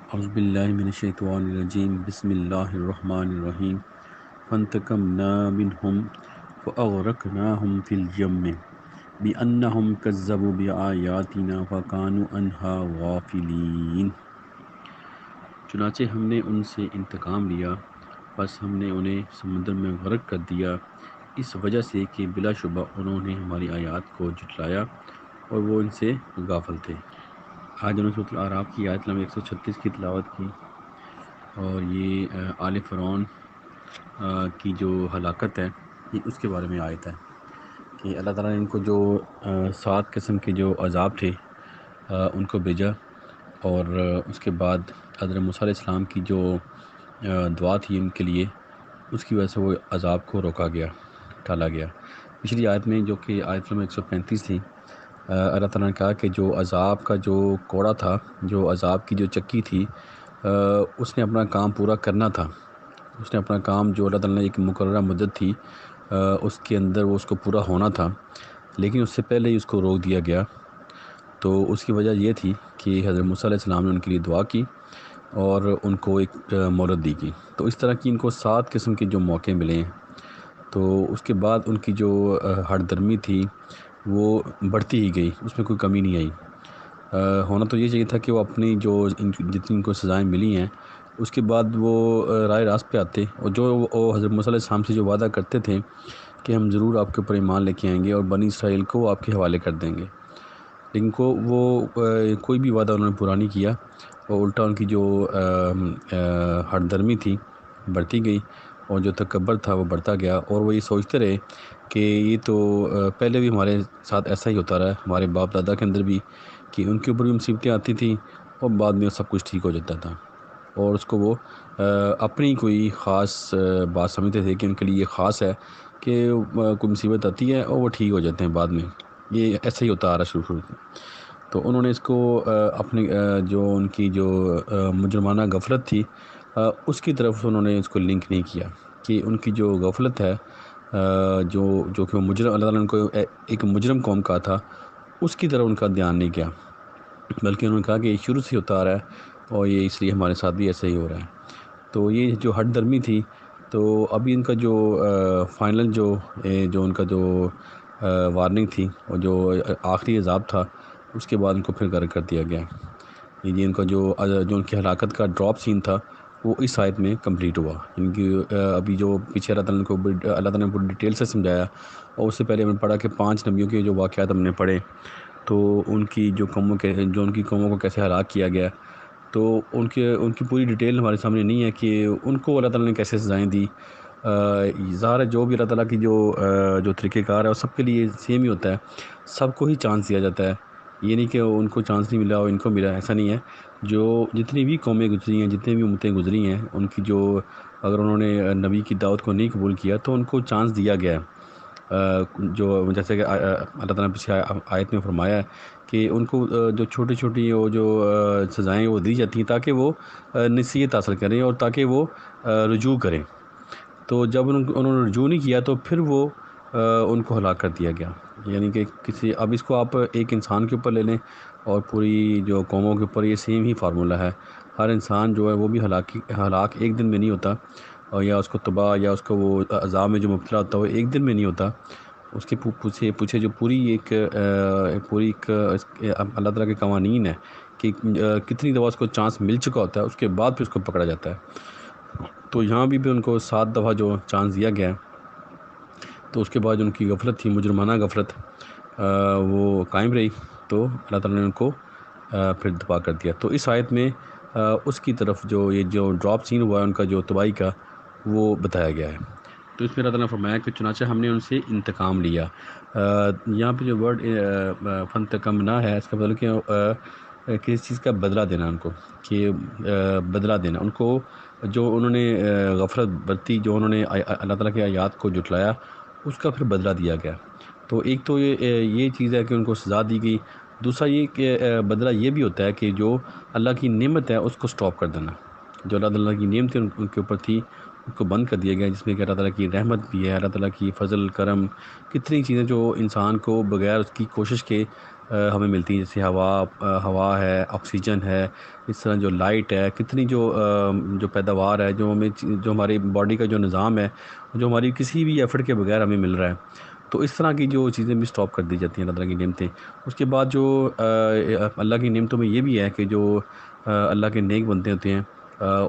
اعوذ باللہ من الشیطان الرجیم بسم اللہ الرحمن الرحیم فانتقمنا منہم فاغرقناہم فی الجم بأنہم کذبوا بآیاتنا فکانوا عنہا غافلین۔ چنانچہ ہم نے ان سے انتقام لیا، بس ہم نے انہیں سمندر میں غرق کر دیا اس وجہ سے کہ بلا شبہ انہوں نے ہماری آیات کو جھٹلایا اور وہ ان سے غافل تھے۔ آج انہوں نے سورۃ الاعراف کی آیت نمبر 136 کی تلاوت کی، اور یہ آل فرعون کی جو ہلاکت ہے یہ اس کے بارے میں آیت ہے کہ اللہ تعالیٰ نے ان کو جو 7 قسم کے جو عذاب تھے ان کو بھیجا، اور اس کے بعد حضرت موسیٰ علیہ السلام کی جو دعا تھی ان کے لیے، اس کی وجہ سے وہ عذاب کو روکا گیا، ٹالا گیا۔ پچھلی آیت میں جو کہ آیت نمبر 135 تھی، اللہ تعالیٰ نے کہا کہ جو عذاب کا جو کوڑا تھا، جو عذاب کی جو چکی تھی، اس نے اپنا کام پورا کرنا تھا۔ اس نے اپنا کام جو اللہ تعالیٰ نے ایک مقررہ مدت تھی اس کے اندر وہ اس کو پورا ہونا تھا، لیکن اس سے پہلے ہی اس کو روک دیا گیا۔ تو اس کی وجہ یہ تھی کہ حضرت موسیٰ علیہ السلام نے ان کے لیے دعا کی اور ان کو ایک مہلت دی گئی۔ تو اس طرح کی ان کو 7 قسم کے جو موقع ملے ہیں، تو اس کے بعد ان کی جو ہٹ درمی تھی وہ بڑھتی ہی گئی، اس میں کوئی کمی نہیں آئی۔ ہونا تو یہ چاہیے تھا کہ وہ اپنی جو جتنی ان کو سزائیں ملی ہیں اس کے بعد وہ رائے راست پہ آتے، اور جو وہ حضرت موسیٰ علیہ السلام سے جو وعدہ کرتے تھے کہ ہم ضرور آپ کے اوپر ایمان لے کے آئیں گے اور بنی اسرائیل کو آپ کے حوالے کر دیں گے، لیکن وہ کوئی بھی وعدہ انہوں نے پورا نہیں کیا، اور الٹا ان کی جو ہٹ درمی تھی بڑھتی گئی، اور جو تکبر تھا وہ بڑھتا گیا، اور وہ یہ سوچتے رہے کہ یہ تو پہلے بھی ہمارے ساتھ ایسا ہی ہوتا رہا ہے، ہمارے باپ دادا کے اندر بھی، کہ ان کے اوپر بھی مصیبتیں آتی تھیں اور بعد میں سب کچھ ٹھیک ہو جاتا تھا، اور اس کو وہ اپنی کوئی خاص بات سمجھتے تھے کہ ان کے لیے یہ خاص ہے کہ کوئی مصیبت آتی ہے اور وہ ٹھیک ہو جاتے ہیں بعد میں، یہ ایسا ہی ہوتا آ رہا شروع سے۔ تو انہوں نے اس کو اپنی جو ان کی جو مجرمانہ غفلت تھی اس کی طرف انہوں نے اس کو لنک نہیں کیا، کہ ان کی جو غفلت ہے جو کہ وہ مجرم، اللہ تعالیٰ نے ان کو ایک مجرم قوم کہا تھا، اس کی طرف ان کا دھیان نہیں کیا، بلکہ انہوں نے کہا کہ یہ شروع سے ہوتا آ رہا ہے اور یہ اس لیے ہمارے ساتھ بھی ایسا ہی ہو رہا ہے۔ تو یہ جو ہٹ درمی تھی، تو ابھی ان کا جو فائنل جو ان کا جو وارننگ تھی اور جو آخری عذاب تھا، اس کے بعد ان کو پھر غرق کر دیا گیا۔ یہ ان کا جو ان کی ہلاکت کا ڈراپ سین تھا وہ اس آیت میں کمپلیٹ ہوا، ان کی ابھی جو پیچھے اللہ تعالیٰ نے پوری ڈیٹیل سے سمجھایا، اور اس سے پہلے ہم نے پڑھا کہ 5 نبیوں کے جو واقعات ہم نے پڑھے، تو ان کی جو ان کی قوموں کو کیسے ہلاک کیا گیا، تو ان کی پوری ڈیٹیل ہمارے سامنے نہیں ہے کہ ان کو اللہ تعالیٰ نے کیسے سزائیں دی۔ ظاہر ہے جو بھی اللہ تعالیٰ کی جو طریقہ کار ہے وہ سب کے لیے سیم ہی ہوتا ہے، سب کو ہی چانس دیا جاتا ہے، یہ نہیں کہ ان کو چانس نہیں ملا اور ان کو ملا، ایسا نہیں ہے۔ جو جتنی بھی قومیں گزری ہیں، جتنے بھی امتیں گزری ہیں، ان کی جو اگر انہوں نے نبی کی دعوت کو نہیں قبول کیا تو ان کو چانس دیا گیا ہے، جو جیسے کہ اللہ تعالیٰ نے پچھلے آیت میں فرمایا ہے کہ ان کو جو چھوٹی چھوٹی وہ جو سزائیں وہ دی جاتی ہیں تاکہ وہ نصیحت حاصل کریں اور تاکہ وہ رجوع کریں۔ تو جب انہوں نے رجوع نہیں کیا تو پھر وہ ان کو ہلاک کر دیا گیا، یعنی کہ اب اس کو آپ ایک انسان کے اوپر لے لیں اور پوری جو قوموں کے اوپر یہ سیم ہی فارمولہ ہے، ہر انسان جو ہے وہ بھی ہلاک ایک دن میں نہیں ہوتا، اور یا اس کو تباہ یا اس کو وہ عذاب میں جو مبتلا ہوتا ہے وہ ایک دن میں نہیں ہوتا، اس کے پوچھے جو پوری ایک اللہ تعالیٰ کے قوانین ہے کہ کتنی دفعہ اس کو چانس مل چکا ہوتا ہے، اس کے بعد پھر اس کو پکڑا جاتا ہے۔ تو یہاں بھی ان کو 7 دفعہ جو چانس دیا گیا ہے، تو اس کے بعد ان کی غفلت تھی، مجرمانہ غفلت، وہ قائم رہی، تو اللہ تعالیٰ نے ان کو پھر تباہ کر دیا۔ تو اس آیت میں اس کی طرف یہ جو ڈراپ سین ہوا ہے ان کا جو تباہی کا، وہ بتایا گیا ہے۔ تو اس میں اللہ تعالیٰ نے فرمایا کہ چنانچہ ہم نے ان سے انتقام لیا۔ یہاں پہ جو ورڈ فانتقمنا ہے، اس کا مطلب کہ کسی چیز کا بدلہ دینا، ان کو کہ بدلہ دینا ان کو، جو انہوں نے غفلت برتی، جو انہوں نے اللہ تعالیٰ کی آیات کو جھٹلایا، اس کا پھر بدلہ دیا گیا۔ تو ایک تو یہ چیز ہے کہ ان کو سزا دی گئی، دوسرا یہ کہ بدلہ یہ بھی ہوتا ہے کہ جو اللہ کی نعمت ہے اس کو سٹاپ کر دینا، جو اللہ تعالیٰ کی نعمتیں ان کے اوپر تھی ان کو بند کر دیا گیا، جس میں کہ اللہ تعالیٰ کی رحمت بھی ہے، اللہ تعالیٰ کی فضل کرم، کتنی چیزیں جو انسان کو بغیر اس کی کوشش کے ہمیں ملتی ہیں، جیسے ہوا ہے، آکسیجن ہے، اس طرح جو لائٹ ہے، کتنی جو پیداوار ہے، جو ہماری باڈی کا جو نظام ہے، جو ہماری کسی بھی ایفرٹ کے بغیر ہمیں مل رہا ہے، تو اس طرح کی جو چیزیں بھی اسٹاپ کر دی جاتی ہیں اللہ تعالیٰ کی نعمتیں۔ اس کے بعد جو اللہ کی نعمتوں میں یہ بھی ہے کہ جو اللہ کے نیک بندے ہوتے ہیں،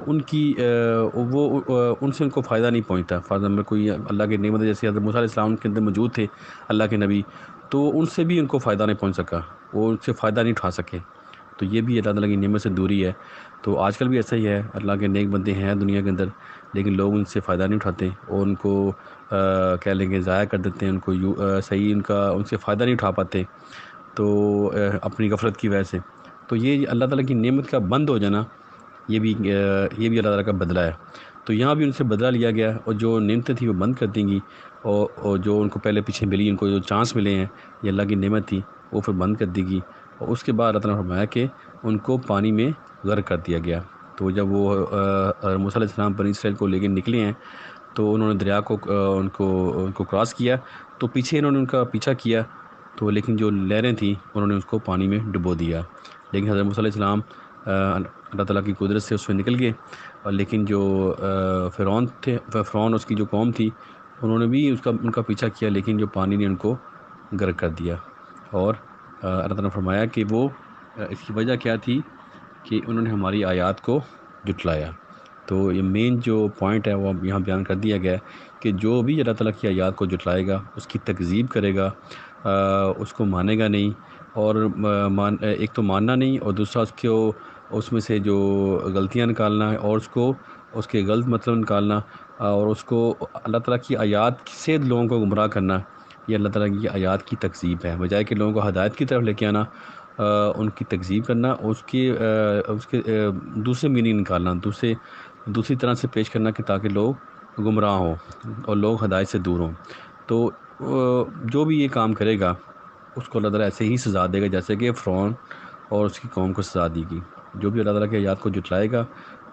ان کی ان سے ان کو فائدہ نہیں پہنچتا۔ فار ایگزامپل کوئی اللہ کے نیک بندے جیسے حضرت موسیٰ علیہ السلام کے اندر موجود تھے اللہ کے نبی، تو ان سے بھی ان کو فائدہ نہیں پہنچ سکا، وہ ان سے فائدہ نہیں اٹھا سکے، تو یہ بھی اللہ تعالیٰ کی نعمت سے دوری ہے۔ تو آج کل بھی ایسا ہی ہے، اللہ کے نیک بندے ہیں دنیا کے اندر، لیکن لوگ ان سے فائدہ نہیں اٹھاتے اور ان کو کہہ لیں گے ضائع کر دیتے ہیں، ان کو صحیح ان سے فائدہ نہیں اٹھا پاتے، تو اپنی غفلت کی وجہ سے۔ تو یہ اللہ تعالیٰ کی نعمت کا بند ہو جانا، یہ بھی اللہ تعالیٰ کا بدلہ ہے۔ تو یہاں بھی ان سے بدلہ لیا گیا، اور جو نعمتیں تھیں وہ بند کر دیں گی، اور جو ان کو پہلے پیچھے ملی، ان کو جو چانس ملے ہیں، یہ اللہ کی نعمت تھی، وہ پھر بند کر دی گی، اور اس کے بعد اللہ تعالیٰ نے فرمایا کہ ان کو پانی میں غرق کر دیا گیا۔ تو جب وہ موسیٰ علیہ السلام بنی اسرائیل کو لے کے نکلے ہیں، تو انہوں نے دریا کو ان کو کراس کیا، تو پیچھے انہوں نے ان کا پیچھا کیا، تو لیکن جو لہریں تھیں انہوں نے اس کو پانی میں ڈبو دیا، لیکن حضرت موسیٰ علیہ السلام اللہ تعالیٰ کی قدرت سے اس میں نکل گئے، اور لیکن جو فرعون اس کی جو قوم تھی، انہوں نے بھی ان کا پیچھا کیا، لیکن جو پانی نے ان کو غرق کر دیا۔ اور اللہ تعالیٰ نے فرمایا کہ وہ اس کی وجہ کیا تھی کہ انہوں نے ہماری آیات کو جھٹلایا۔ تو یہ مین جو پوائنٹ ہے وہ یہاں بیان کر دیا گیا ہے کہ جو بھی اللہ تعالیٰ کی آیات کو جھٹلائے گا، اس کی تکذیب کرے گا، اس کو مانے گا نہیں، اور ایک تو ماننا نہیں، اور دوسرا اس میں سے جو غلطیاں نکالنا ہے، اور اس کے غلط مطلب نکالنا، اور اس کو اللہ تعالیٰ کی آیات سے لوگوں کو گمراہ کرنا، یہ اللہ تعالیٰ کی آیات کی تکذیب ہے۔ بجائے کہ لوگوں کو ہدایت کی طرف لے کے آنا، ان کی تکذیب کرنا، اس کے دوسرے میننگ نکالنا، دوسری طرح سے پیش کرنا، کہ تاکہ لوگ گمراہ ہوں اور لوگ ہدایت سے دور ہوں۔ تو جو بھی یہ کام کرے گا، اس کو اللہ تعالیٰ ایسے ہی سزا دے گا جیسے کہ فرعون اور اس کی قوم کو سزا دی گئی۔ جو بھی اللہ تعالیٰ کی آیات کو جھٹلائے گا،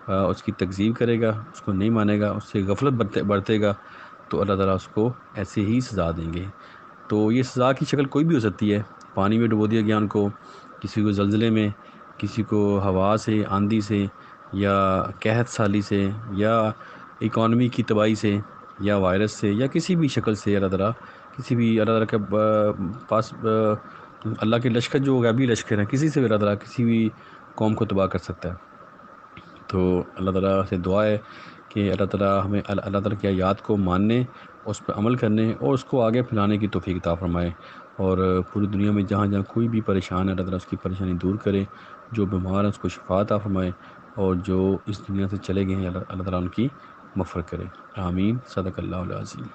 اس کی تکذیب کرے گا، اس کو نہیں مانے گا، اس سے غفلت برتے گا، تو اللہ تعالیٰ اس کو ایسے ہی سزا دیں گے۔ تو یہ سزا کی شکل کوئی بھی ہو سکتی ہے، پانی میں ڈبو دیا گیا ان کو، کسی کو زلزلے میں، کسی کو ہوا سے، آندھی سے، یا قحط سالی سے، یا اکانومی کی تباہی سے، یا وائرس سے، یا کسی بھی شکل سے اللہ تعالیٰ اللہ تعالیٰ کے پاس اللہ کے لشکر جو غیبی لشکر ہیں، کسی سے بھی اللہ تعالیٰ کسی بھی قوم کو تباہ کر سکتا ہے۔ تو اللہ تعالیٰ سے دعا ہے کہ اللہ تعالیٰ ہمیں اللہ تعالیٰ کی آیات کو ماننے، اس پہ عمل کرنے، اور اس کو آگے پھیلانے کی توفیق عطا فرمائے، اور پوری دنیا میں جہاں جہاں کوئی بھی پریشان ہے، اللہ تعالیٰ اس کی پریشانی دور کرے، جو بیمار ہے اس کو شفا عطا فرمائے، اور جو اس دنیا سے چلے گئے ہیں اللہ تعالیٰ ان کی مغفرت کرے۔ آمین۔ صدق اللہ العظیم۔